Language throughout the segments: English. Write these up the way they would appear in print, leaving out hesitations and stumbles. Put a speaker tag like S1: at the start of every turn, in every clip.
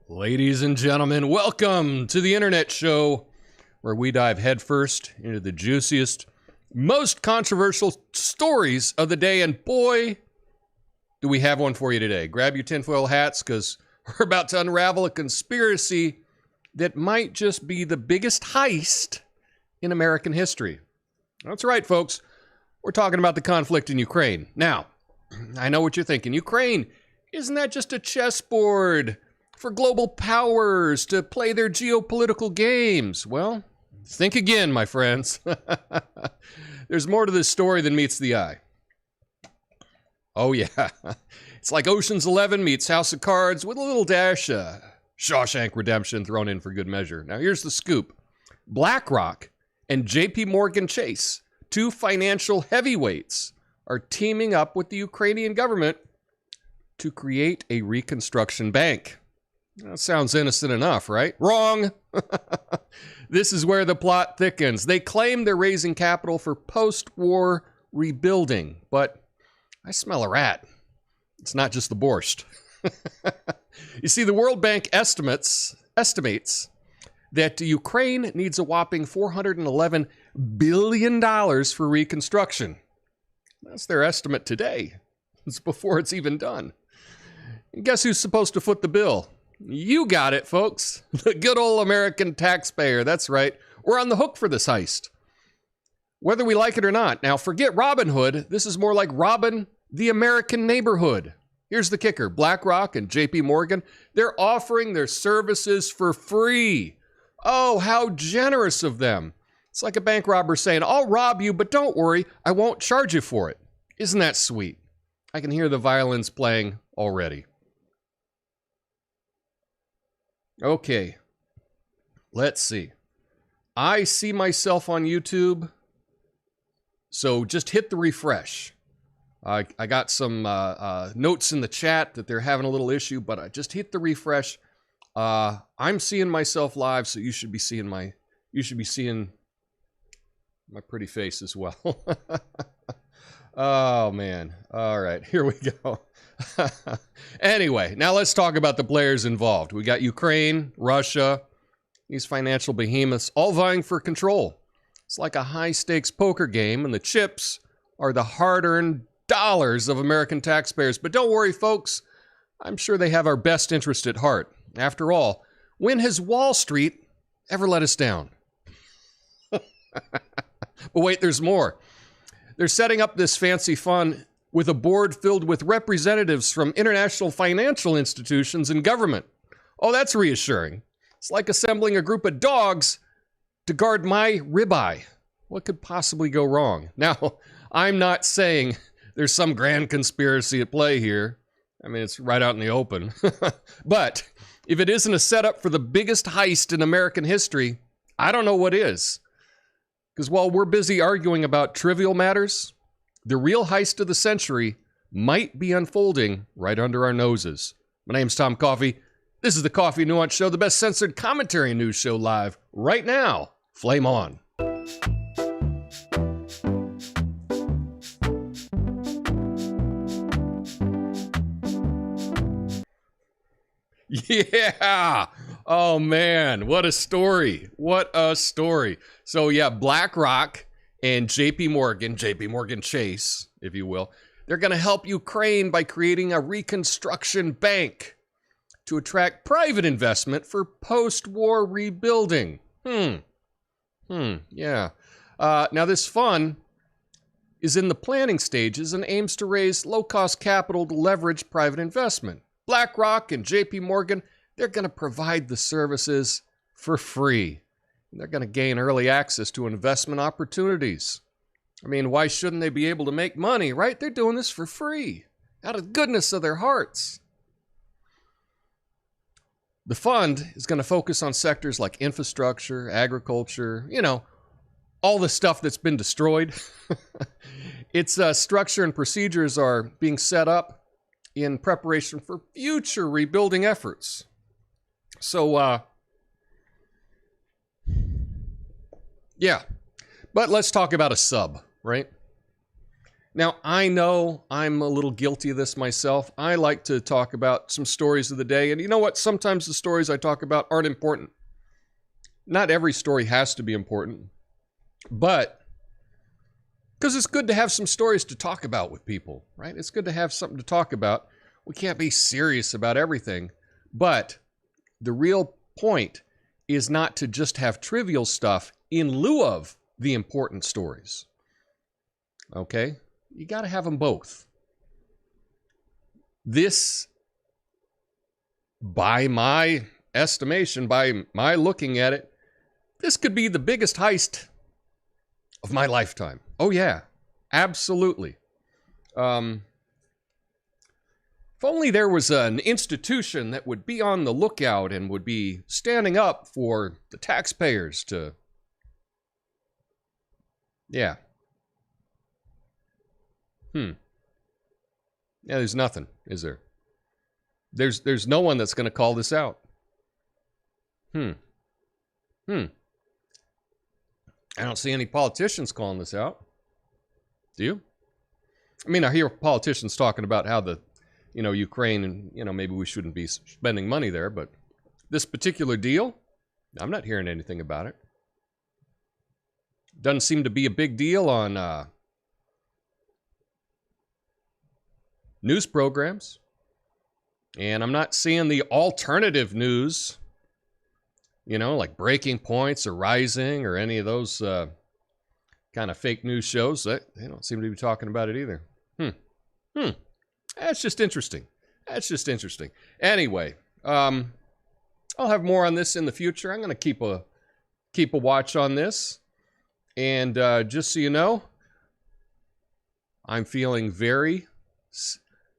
S1: Ladies and gentlemen, welcome to the internet show where we dive headfirst into the juiciest, most controversial stories of the day. And boy, do we have one for you today. Grab your tinfoil hats because we're about to unravel a conspiracy that might just be the biggest heist in American history. That's right, folks. We're talking about the conflict in Ukraine. Now, I know what you're thinking. Ukraine, isn't that just a chessboard for global powers to play their geopolitical games? Well, think again, my friends. There's more to this story than meets the eye. Oh yeah, it's like Ocean's 11 meets House of Cards with a little dash Shawshank Redemption thrown in for good measure. Now here's the scoop. BlackRock and JPMorgan Chase, two financial heavyweights, are teaming up with the Ukrainian government to create a reconstruction bank. That sounds innocent enough, right? Wrong. This is where the plot thickens. They claim they're raising capital for post-war rebuilding, but I smell a rat. It's not just the borscht. You see, the World Bank estimates that Ukraine needs a whopping $411 billion for reconstruction. That's their estimate today. It's before it's even done. And guess who's supposed to foot the bill? You got it, folks. The good old American taxpayer. That's right. We're on the hook for this heist, whether we like it or not. Now, forget Robin Hood. This is more like Robin the American neighborhood. Here's the kicker. BlackRock and JPMorgan, they're offering their services for free. Oh, how generous of them. It's like a bank robber saying, I'll rob you, but don't worry, I won't charge you for it. Isn't that sweet? I can hear the violins playing already. Okay, let's see. I see myself on YouTube, so just hit the refresh. I got some notes in the chat that they're having a little issue, but I just hit the refresh. I'm seeing myself live, so you should be seeing my pretty face as well. Oh man! All right, here we go. Anyway, now let's talk about the players involved. We got Ukraine, Russia, these financial behemoths all vying for control. It's like a high-stakes poker game, and the chips are the hard-earned dollars of American taxpayers. But don't worry, folks. I'm sure they have our best interest at heart. After all, when has Wall Street ever let us down? But wait, there's more. They're setting up this fancy fund with a board filled with representatives from international financial institutions and government. Oh, that's reassuring. It's like assembling a group of dogs to guard my ribeye. What could possibly go wrong? Now, I'm not saying there's some grand conspiracy at play here. I mean, it's right out in the open. But if it isn't a setup for the biggest heist in American history, I don't know what is. Because while we're busy arguing about trivial matters, the real heist of the century might be unfolding right under our noses. My name's Tom Coffee. This is the Coffee Nuance Show, the best censored commentary news show live right now. Flame on. Yeah. Oh man, what a story. What a story. So yeah, BlackRock and JPMorgan Chase, if you will, they're going to help Ukraine by creating a reconstruction bank to attract private investment for post-war rebuilding. Yeah. Now this fund is in the planning stages and aims to raise low-cost capital to leverage private investment. BlackRock and JPMorgan, they're going to provide the services for free. And they're going to gain early access to investment opportunities. I mean, why shouldn't they be able to make money, right? They're doing this for free, out of the goodness of their hearts. The fund is going to focus on sectors like infrastructure, agriculture, all the stuff that's been destroyed. Its structure and procedures are being set up in preparation for future rebuilding efforts. So, Yeah. But let's talk about a sub, right? Now, I know I'm a little guilty of this myself. I like to talk about some stories of the day. And you know what? Sometimes the stories I talk about aren't important. Not every story has to be important. But because it's good to have some stories to talk about with people, right? It's good to have something to talk about. We can't be serious about everything. But the real point is not to just have trivial stuff in lieu of the important stories. Okay? You got to have them both. This, by my estimation, by my looking at it, this could be the biggest heist of my lifetime. Oh, yeah. Absolutely. If only there was an institution that would be on the lookout and would be standing up for the taxpayers to... Yeah. Yeah, there's nothing, is there? There's no one that's going to call this out. I don't see any politicians calling this out. Do you? I mean, I hear politicians talking about how the, Ukraine and, maybe we shouldn't be spending money there, but this particular deal, I'm not hearing anything about it. Doesn't seem to be a big deal on news programs. And I'm not seeing the alternative news, like Breaking Points or Rising or any of those kind of fake news shows. They don't seem to be talking about it either. That's just interesting. Anyway, I'll have more on this in the future. I'm going to keep a watch on this. And just so you know, I'm feeling very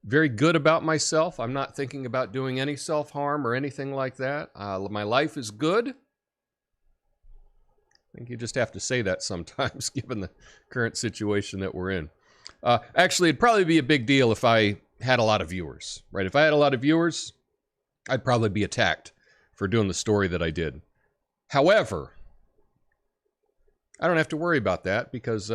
S1: good about myself. I'm not thinking about doing any self-harm or anything like that. My life is good. I think you just have to say that sometimes, given the current situation that we're in. Actually, it'd probably be a big deal if I had a lot of viewers, right? If I had a lot of viewers, I'd probably be attacked for doing the story that I did. However, I don't have to worry about that because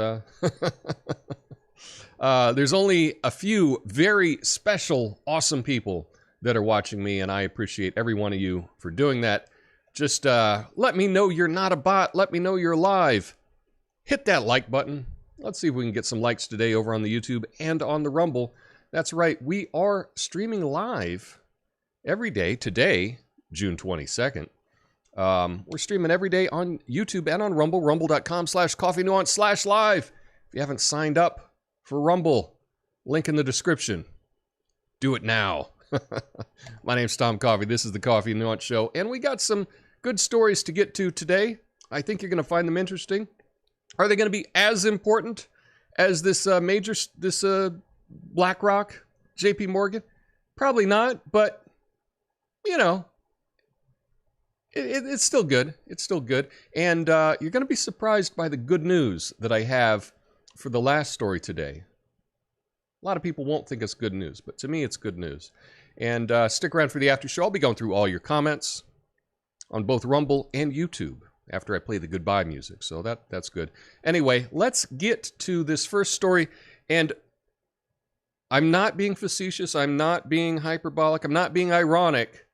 S1: there's only a few very special, awesome people that are watching me, and I appreciate every one of you for doing that. Just let me know you're not a bot. Let me know you're live. Hit that like button. Let's see if we can get some likes today over on the YouTube and on the Rumble. That's right, we are streaming live every day. Today, June 22nd. We're streaming every day on YouTube and on Rumble, rumble.com/coffeenuance/live. If you haven't signed up for Rumble, link in the description. Do it now. My name's Tom Coffee. This is the Coffee Nuance Show, and we got some good stories to get to today. I think you're going to find them interesting. Are they going to be as important as this BlackRock, JPMorgan? Probably not, but, it's still good. It's still good. And you're going to be surprised by the good news that I have for the last story today. A lot of people won't think it's good news, but to me, it's good news. And stick around for the after show. I'll be going through all your comments on both Rumble and YouTube after I play the goodbye music. So that's good. Anyway, let's get to this first story. And I'm not being facetious. I'm not being hyperbolic. I'm not being ironic.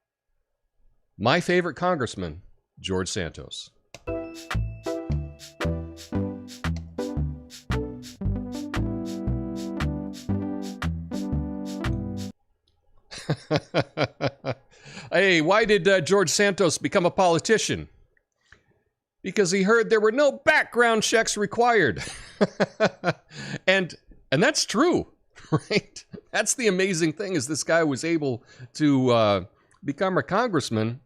S1: My favorite congressman, George Santos. Hey, why did George Santos become a politician? Because he heard there were no background checks required. and that's true, right? That's the amazing thing, is this guy was able to become a congressman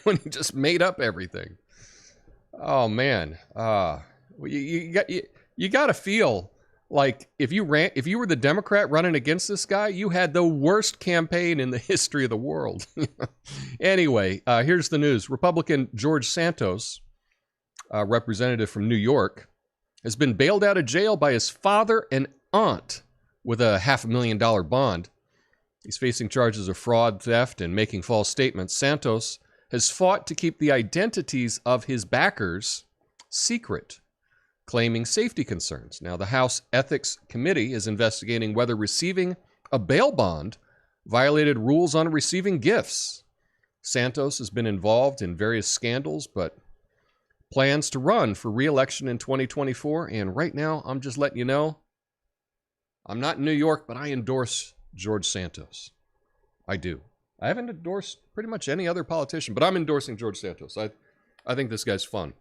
S1: when he just made up everything. Oh man, you got to feel like if you were the Democrat running against this guy, you had the worst campaign in the history of the world. Anyway, here's the news. Republican George Santos, representative from New York, has been bailed out of jail by his father and aunt with a $500,000 bond. He's facing charges of fraud, theft, and making false statements. Santos has fought to keep the identities of his backers secret, claiming safety concerns. Now, the House Ethics Committee is investigating whether receiving a bail bond violated rules on receiving gifts. Santos has been involved in various scandals, but plans to run for re-election in 2024. And right now, I'm just letting you know, I'm not in New York, but I endorse George Santos. I do. I haven't endorsed pretty much any other politician, but I'm endorsing George Santos. I think this guy's fun.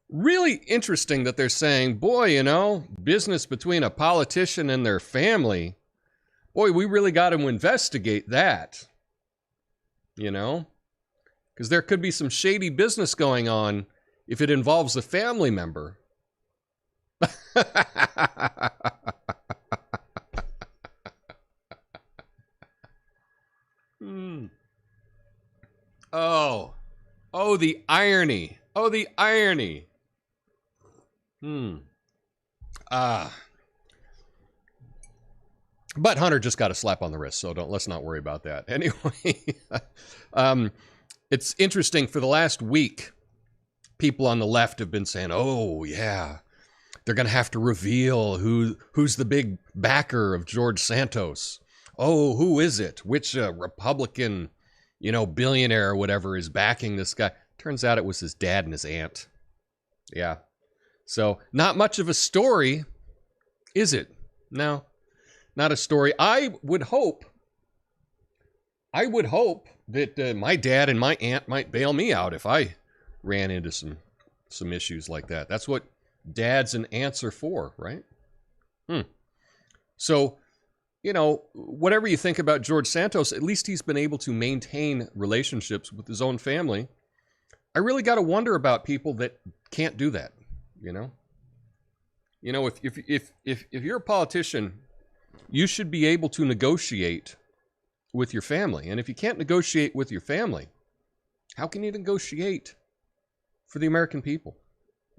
S1: Really interesting that they're saying, boy, you know, business between a politician and their family. Boy, we really got to investigate that. You know? Because there could be some shady business going on if it involves a family member. Oh, the irony. Oh, the irony. But Hunter just got a slap on the wrist, so let's not worry about that. Anyway, it's interesting. For the last week, people on the left have been saying, oh, yeah, they're going to have to reveal who's the big backer of George Santos. Oh, who is it? Which Republican, billionaire or whatever is backing this guy? Turns out it was his dad and his aunt. Yeah. So not much of a story, is it? No, not a story. I would hope that my dad and my aunt might bail me out if I ran into some issues like that. That's what dads and aunts are for, right? So, whatever you think about George Santos, at least he's been able to maintain relationships with his own family. I really got to wonder about people that can't do that. If you're a politician, you should be able to negotiate with your family. And if you can't negotiate with your family, how can you negotiate for the American people?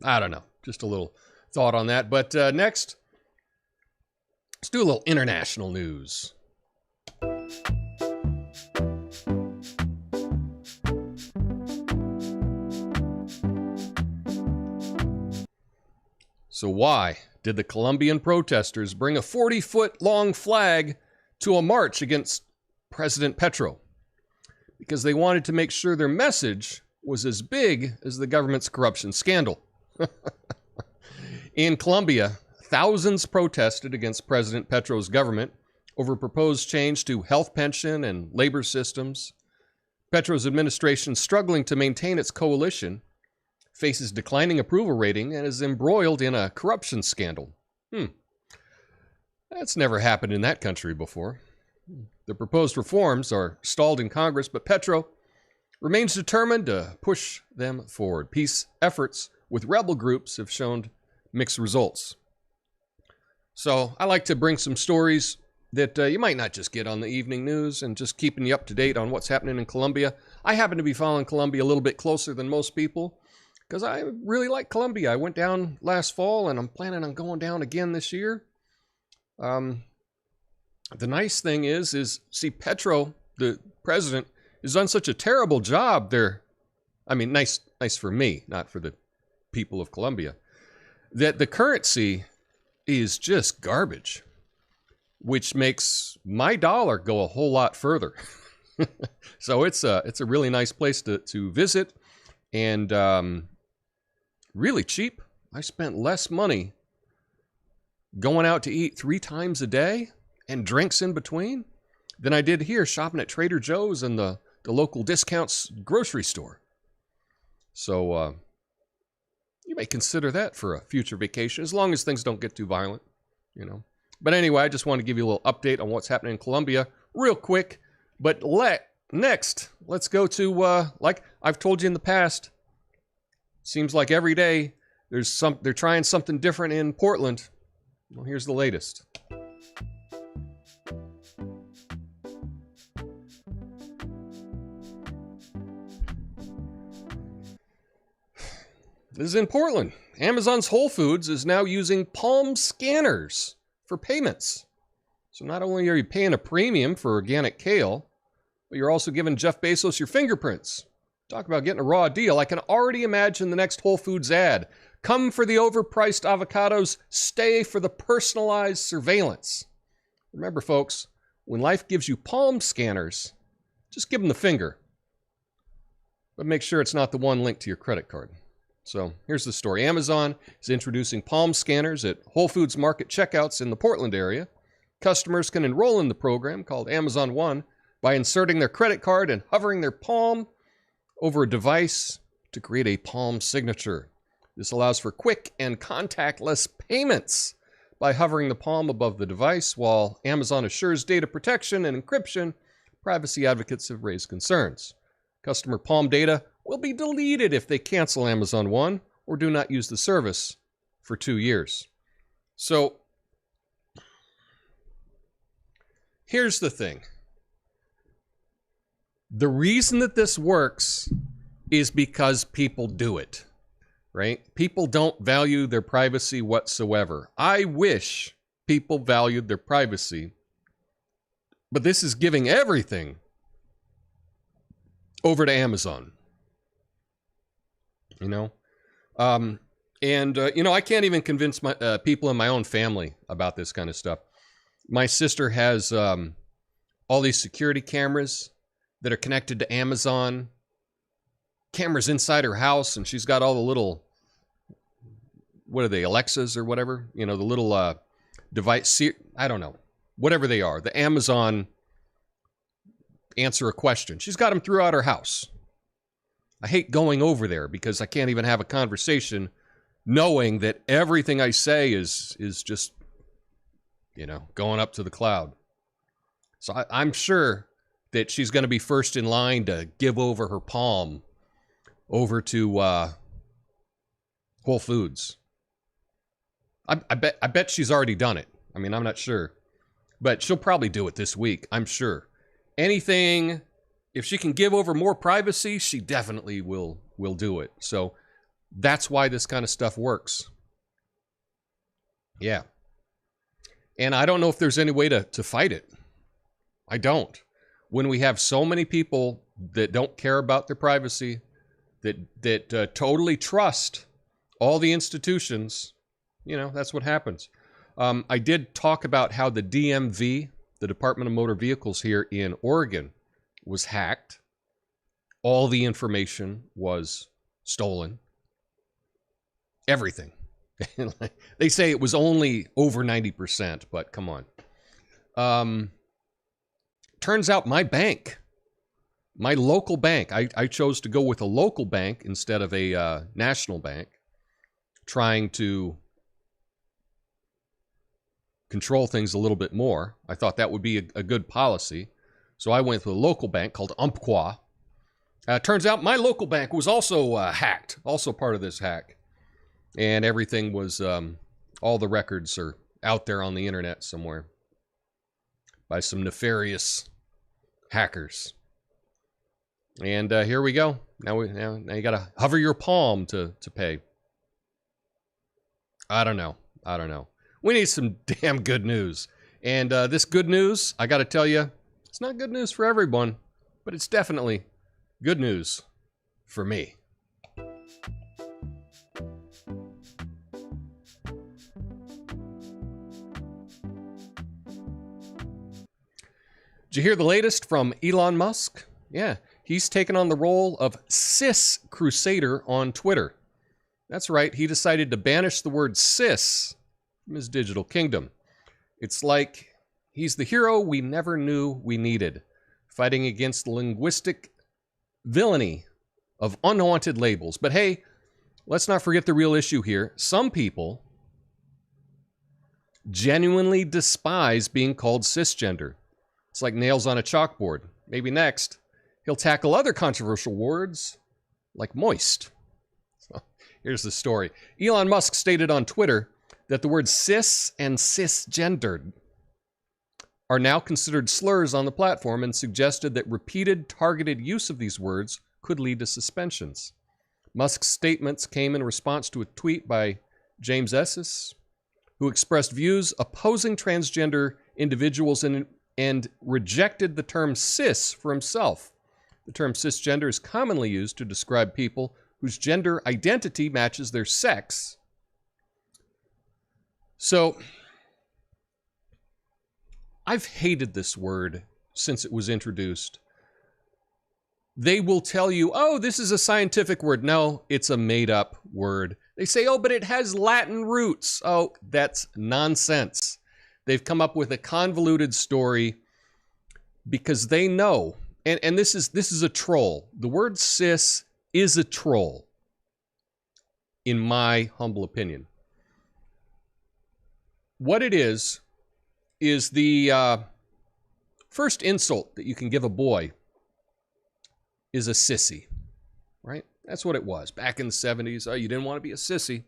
S1: I don't know. Just a little thought on that. But next, let's do a little international news. So why did the Colombian protesters bring a 40-foot-long flag to a march against President Petro? Because they wanted to make sure their message was as big as the government's corruption scandal. In Colombia, thousands protested against President Petro's government over proposed change to health pension and labor systems. Petro's administration, struggling to maintain its coalition, faces declining approval rating and is embroiled in a corruption scandal. That's never happened in that country before. The proposed reforms are stalled in Congress, but Petro remains determined to push them forward. Peace efforts with rebel groups have shown mixed results. So I like to bring some stories that you might not just get on the evening news and just keeping you up to date on what's happening in Colombia. I happen to be following Colombia a little bit closer than most people, because I really like Colombia. I went down last fall, and I'm planning on going down again this year. The nice thing is see, Petro, the president, has done such a terrible job there. I mean, nice for me, not for the people of Colombia, that the currency is just garbage, which makes my dollar go a whole lot further. So it's a really nice place to visit, and really cheap. I spent less money going out to eat 3 times a day and drinks in between than I did here shopping at Trader Joe's and the local discounts grocery store. So you may consider that for a future vacation, as long as things don't get too violent, But anyway, I just want to give you a little update on what's happening in Colombia real quick. But next, let's go to, like I've told you in the past, seems like every day they're trying something different in Portland. Well, here's the latest. This is in Portland. Amazon's Whole Foods is now using palm scanners for payments. So not only are you paying a premium for organic kale, but you're also giving Jeff Bezos your fingerprints. Talk about getting a raw deal. I can already imagine the next Whole Foods ad. Come for the overpriced avocados, stay for the personalized surveillance. Remember, folks, when life gives you palm scanners, just give them the finger. But make sure it's not the one linked to your credit card. So here's the story. Amazon is introducing palm scanners at Whole Foods market checkouts in the Portland area. Customers can enroll in the program called Amazon One by inserting their credit card and hovering their palm over a device to create a palm signature. This allows for quick and contactless payments by hovering the palm above the device. While Amazon assures data protection and encryption, privacy advocates have raised concerns. Customer palm data will be deleted if they cancel Amazon One or do not use the service for 2 years. So, here's the thing. The reason that this works is because people do it, right? People don't value their privacy whatsoever. I wish people valued their privacy, but this is giving everything over to Amazon. You know? I can't even convince my people in my own family about this kind of stuff. My sister has all these security cameras that are connected to Amazon, cameras inside her house, and she's got all the little, what are they, Alexas or whatever? You know, the little device, I don't know, whatever they are, the Amazon answer a question. She's got them throughout her house. I hate going over there because I can't even have a conversation knowing that everything I say is just, you know, going up to the cloud. So I'm sure that she's going to be first in line to give over her palm over to Whole Foods. I bet she's already done it. I mean, I'm not sure. But she'll probably do it this week, I'm sure. Anything, if she can give over more privacy, she definitely will do it. So that's why this kind of stuff works. Yeah. And I don't know if there's any way to fight it. I don't. When we have so many people that don't care about their privacy, that totally trust all the institutions, you know, that's what happens. I did talk about how the DMV, the Department of Motor Vehicles here in Oregon, was hacked. All the information was stolen. Everything. They say it was only over 90%, but come on. Turns out my bank, my local bank, I chose to go with a local bank instead of a national bank, trying to control things a little bit more. I thought that would be a good policy. So I went with a local bank called Umpqua. Turns out my local bank was also hacked, also part of this hack. And everything was, all the records are out there on the internet somewhere by some nefarious hackers. And here we go. Now you got to hover your palm to pay. I don't know. We need some damn good news. And this good news, I got to tell you, it's not good news for everyone, but it's definitely good news for me. Did you hear the latest from Elon Musk? Yeah, he's taken on the role of cis crusader on Twitter. That's right, he decided to banish the word cis from his digital kingdom. It's like he's the hero we never knew we needed, fighting against the linguistic villainy of unwanted labels. But hey, let's not forget the real issue here. Some people genuinely despise being called cisgender. It's like nails on a chalkboard. Maybe next, he'll tackle other controversial words like moist. So here's the story. Elon Musk stated on Twitter that the words cis and cisgendered are now considered slurs on the platform and suggested that repeated targeted use of these words could lead to suspensions. Musk's statements came in response to a tweet by James Esses, who expressed views opposing transgender individuals and rejected the term cis for himself. The term cisgender is commonly used to describe people whose gender identity matches their sex. So, I've hated this word since it was introduced. They will tell you, oh, this is a scientific word. No, it's a made-up word. They say, oh, but it has Latin roots. Oh, that's nonsense. They've come up with a convoluted story because they know, and this is a troll. The word cis is a troll, in my humble opinion. What it is the first insult that you can give a boy is a sissy, right? That's what it was. Back in the 70s, oh, you didn't want to be a sissy.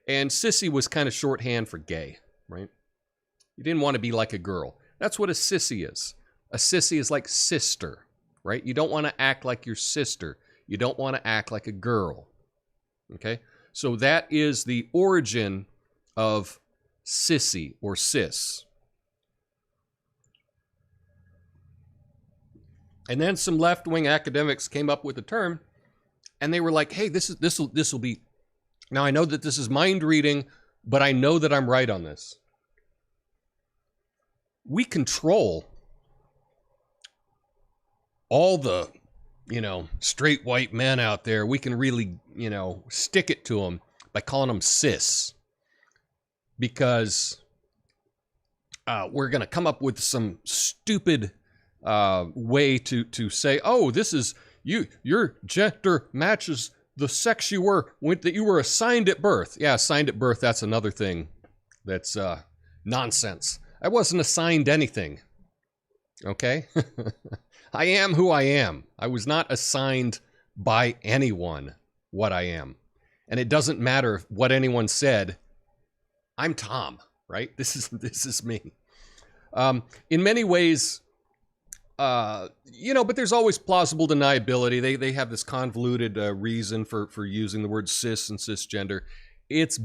S1: And sissy was kind of shorthand for gay, right? You didn't want to be like a girl. That's what a sissy is. A sissy is like sister, right? You don't want to act like your sister. You don't want to act like a girl, okay? So that is the origin of sissy or cis. And then some left-wing academics came up with the term, and they were like, hey, this will be... Now, I know that this is mind reading, but I know that I'm right on this. We control all the, straight white men out there. We can really, stick it to them by calling them cis. Because we're going to come up with some stupid way to say, oh, this is your gender matches the sex you were that you were assigned at birth. Yeah, assigned at birth, that's another thing that's nonsense. I wasn't assigned anything. Okay? I am who I am. I was not assigned by anyone what I am. And it doesn't matter what anyone said. I'm Tom, right? This is me. In many ways, but there's always plausible deniability. They have this convoluted reason for using the word cis and cisgender. It's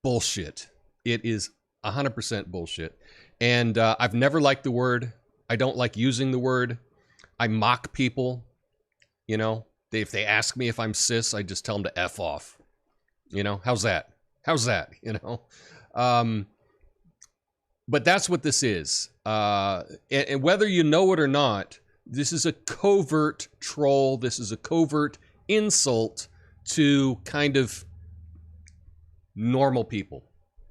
S1: bullshit. It is 100% bullshit. And I've never liked the word. I don't like using the word. I mock people. If they ask me if I'm cis, I just tell them to F off. How's that? How's that? But that's what this is. And whether you know it or not, this is a covert troll. This is a covert insult to kind of normal people.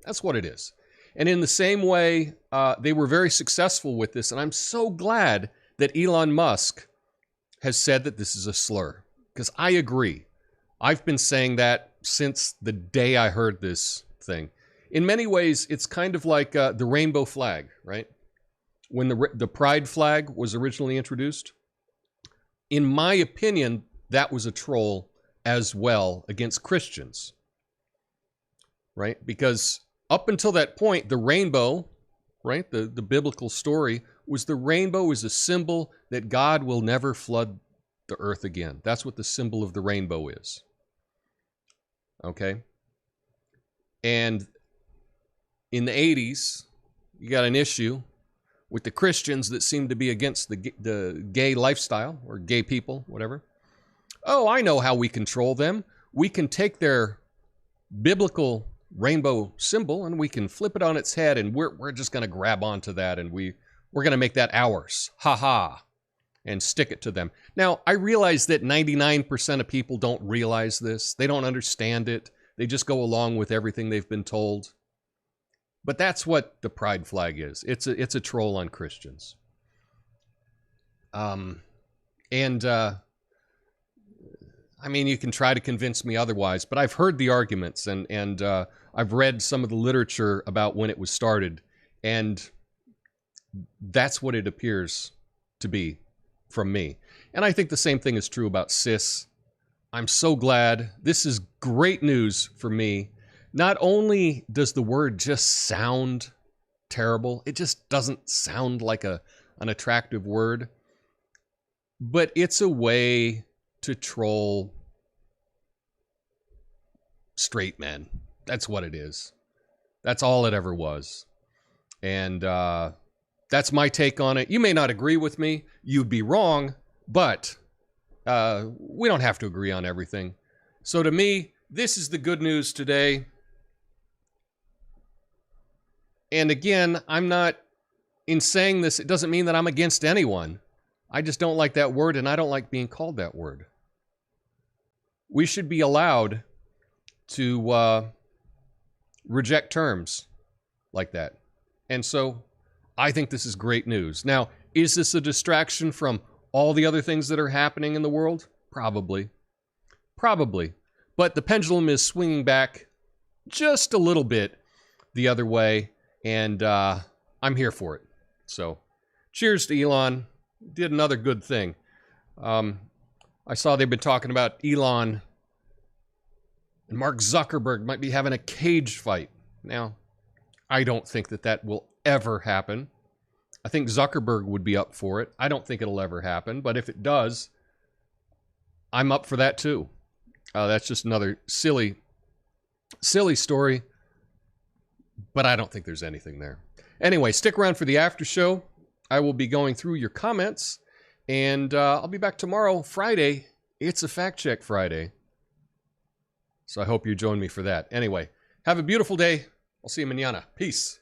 S1: That's what it is. And in the same way, they were very successful with this. And I'm so glad that Elon Musk has said that this is a slur. Because I agree. I've been saying that since the day I heard this thing. In many ways, it's kind of like the rainbow flag, right? When the pride flag was originally introduced. In my opinion, that was a troll as well against Christians, right? Because up until that point, the rainbow, right, the biblical story, was the rainbow is a symbol that God will never flood the earth again. That's what the symbol of the rainbow is. Okay? And in the 80s, you got an issue with the Christians that seem to be against the gay lifestyle, or gay people, whatever. Oh, I know how we control them. We can take their biblical rainbow symbol and we can flip it on its head, and we're just going to grab onto that, and we're going to make that ours. Ha ha. And stick it to them. Now, I realize that 99% of people don't realize this. They don't understand it. They just go along with everything they've been told. But that's what the pride flag is. It's a troll on Christians. I mean, you can try to convince me otherwise, but I've heard the arguments, and I've read some of the literature about when it was started, and that's what it appears to be from me. And I think the same thing is true about cis. I'm so glad. This is great news for me. Not only does the word just sound terrible, it just doesn't sound like an attractive word, but it's a way to troll straight men. That's what it is. That's all it ever was. And that's my take on it. You may not agree with me. You'd be wrong, but We don't have to agree on everything. So to me, this is the good news today. And again, I'm not, in saying this, it doesn't mean that I'm against anyone. I just don't like that word, and I don't like being called that word. We should be allowed to reject terms like that. And so I think this is great news. Now, is this a distraction from all the other things that are happening in the world? Probably. Probably. But the pendulum is swinging back just a little bit the other way, and I'm here for it. So, cheers to Elon. Did another good thing. I saw they've been talking about Elon and Mark Zuckerberg might be having a cage fight. Now, I don't think that that will ever happen. I think Zuckerberg would be up for it. I don't think it'll ever happen, but if it does, I'm up for that too. That's just another silly story, but I don't think there's anything there. Anyway, stick around for the after show. I will be going through your comments, and I'll be back tomorrow, Friday. It's a Fact Check Friday. So I hope you join me for that. Anyway, have a beautiful day. I'll see you mañana. Peace.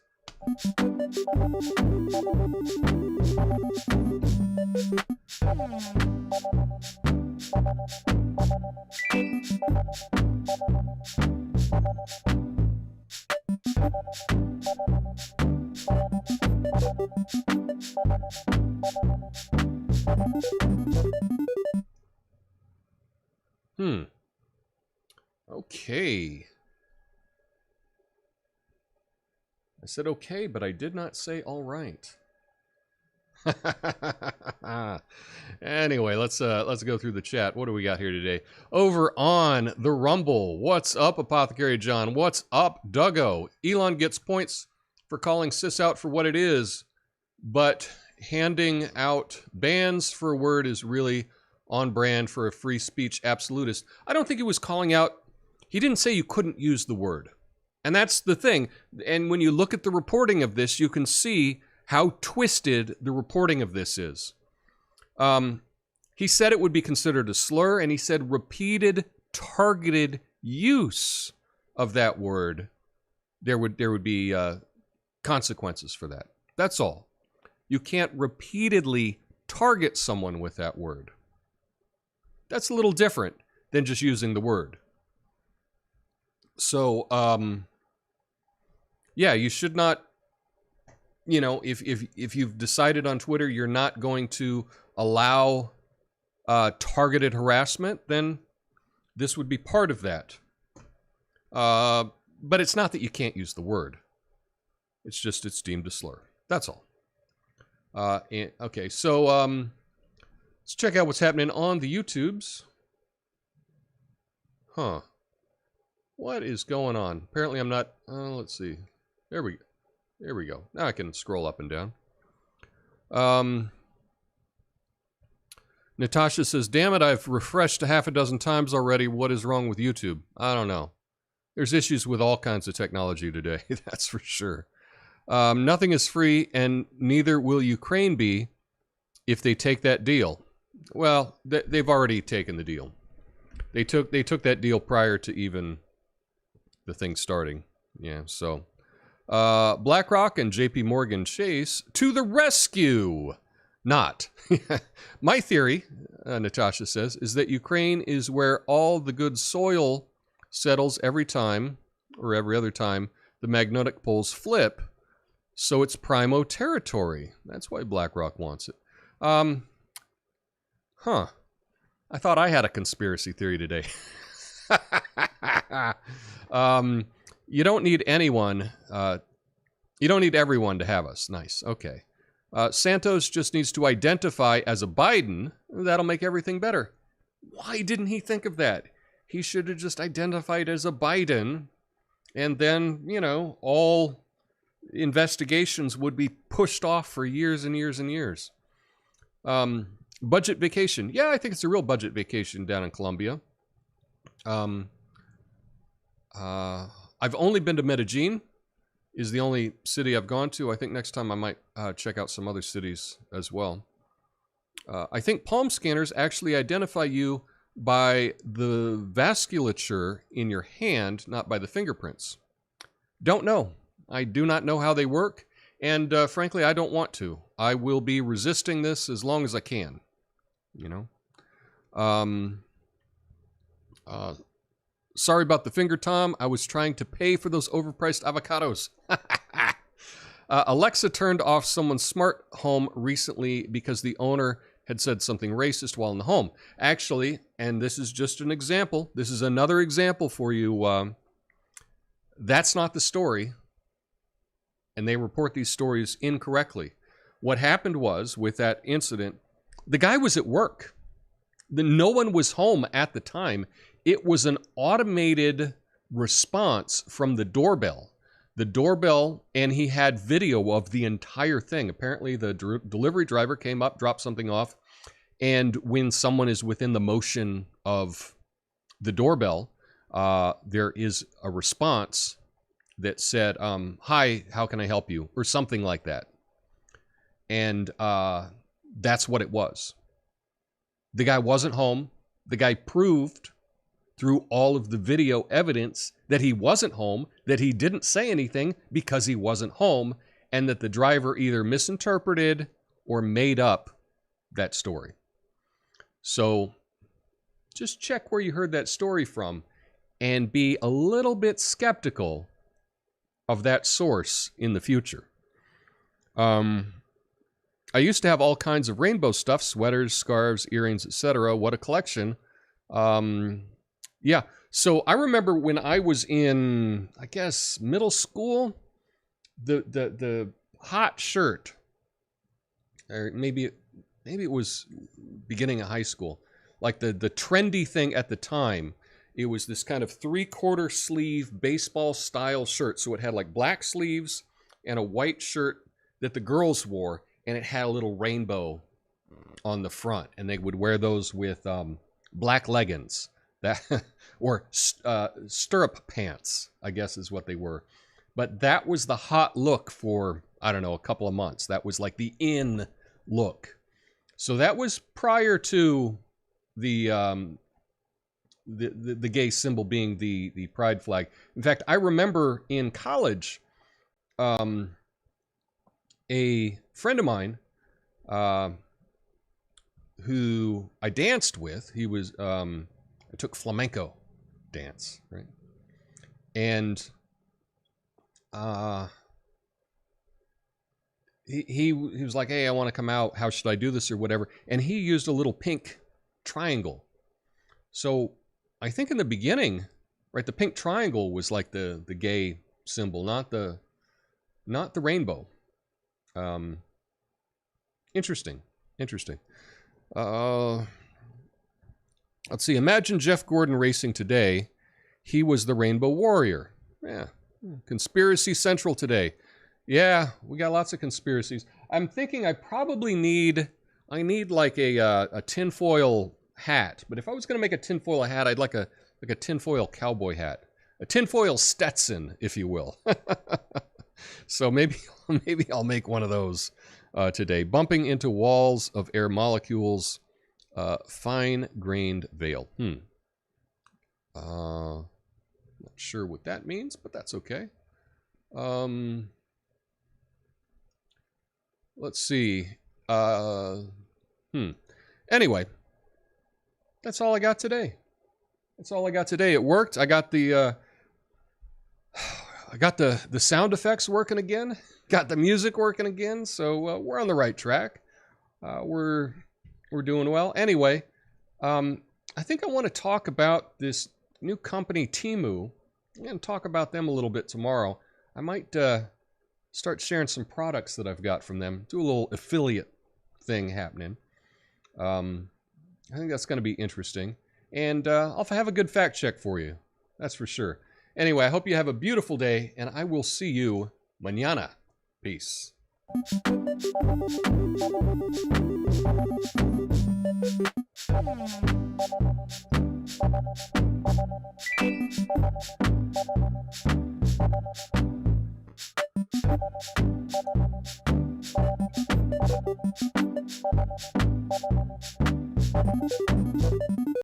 S1: Okay. I said okay, but I did not say all right. Anyway, let's go through the chat. What do we got here today? Over on the Rumble. What's up, Apothecary John? What's up, Duggo? Elon gets points for calling cis out for what it is, but handing out bans for a word is really on brand for a free speech absolutist. I don't think he was calling out. He didn't say you couldn't use the word. And that's the thing. And when you look at the reporting of this, you can see how twisted the reporting of this is. He said it would be considered a slur, and he said repeated, targeted use of that word, there would be consequences for that. That's all. You can't repeatedly target someone with that word. That's a little different than just using the word. So, yeah, you should not, you know, if you've decided on Twitter you're not going to allow targeted harassment, then this would be part of that. But it's not that you can't use the word. It's just it's deemed a slur. That's all. Okay, so let's check out what's happening on the YouTubes. Huh. What is going on? Apparently I'm not... let's see. There we go. Now I can scroll up and down. Natasha says, damn it, I've refreshed a half a dozen times already. What is wrong with YouTube? I don't know. There's issues with all kinds of technology today. That's for sure. Nothing is free, and neither will Ukraine be if they take that deal. Well, they've already taken the deal. They took that deal prior to even the thing starting. Yeah, so BlackRock and JPMorgan Chase to the rescue. Not. My theory, Natasha says, is that Ukraine is where all the good soil settles every time, or every other time, the magnetic poles flip, so it's primo territory. That's why BlackRock wants it. I thought I had a conspiracy theory today. You don't need anyone. You don't need everyone to have us. Nice. Okay. Santos just needs to identify as a Biden. That'll make everything better. Why didn't he think of that? He should have just identified as a Biden, and then, you know, all investigations would be pushed off for years and years and years. Budget vacation. Yeah, I think it's a real budget vacation down in Colombia. I've only been to Medellin, is the only city I've gone to. I think next time I might check out some other cities as well. I think palm scanners actually identify you by the vasculature in your hand, not by the fingerprints. Don't know. I do not know how they work, and frankly, I don't want to. I will be resisting this as long as I can, you know. Sorry about the finger, Tom. I was trying to pay for those overpriced avocados. Alexa turned off someone's smart home recently because the owner had said something racist while in the home. Actually, and this is just an example, this is another example for you. That's not the story. And they report these stories incorrectly. What happened was, with that incident, the guy was at work. No one was home at the time. It was an automated response from the doorbell. The doorbell, and he had video of the entire thing. Apparently, the delivery driver came up, dropped something off, and when someone is within the motion of the doorbell, there is a response that said, hi, how can I help you? Or something like that. And that's what it was. The guy wasn't home. The guy proved through all of the video evidence that he wasn't home, that he didn't say anything because he wasn't home, and that the driver either misinterpreted or made up that story. So just check where you heard that story from and be a little bit skeptical of that source in the future. I used to have all kinds of rainbow stuff, sweaters, scarves, earrings, etc. What a collection. Yeah, so I remember when I was in, I guess, middle school, the hot shirt, or maybe it was beginning of high school, like the trendy thing at the time. It was this kind of 3/4 sleeve baseball style shirt. So it had like black sleeves and a white shirt that the girls wore, and it had a little rainbow on the front, and they would wear those with black leggings. That or stirrup pants, I guess is what they were. But that was the hot look for, I don't know, a couple of months. That was like the in look. So that was prior to the gay symbol being the pride flag. In fact, I remember in college, a friend of mine who I danced with, he was I took flamenco dance, right? And he was like, hey, I want to come out. How should I do this or whatever? And he used a little pink triangle. So I think in the beginning, right, the pink triangle was like the gay symbol, not the rainbow. Interesting. Let's see. Imagine Jeff Gordon racing today. He was the Rainbow Warrior. Yeah. Conspiracy Central today. Yeah, we got lots of conspiracies. I'm thinking I probably need like a tinfoil hat. But if I was going to make a tinfoil hat, I'd like a tinfoil cowboy hat. A tinfoil Stetson, if you will. So maybe I'll make one of those today. Bumping into walls of air molecules. Fine-grained veil. Not sure what that means, but that's okay. Let's see. Anyway, that's all I got today. It worked. I got the sound effects working again. Got the music working again. So we're on the right track. We're doing well. Anyway, I think I want to talk about this new company, Temu. I'm going to talk about them a little bit tomorrow. I might start sharing some products that I've got from them. Do a little affiliate thing happening. I think that's going to be interesting. And I'll have a good fact check for you. That's for sure. Anyway, I hope you have a beautiful day, and I will see you mañana. Peace.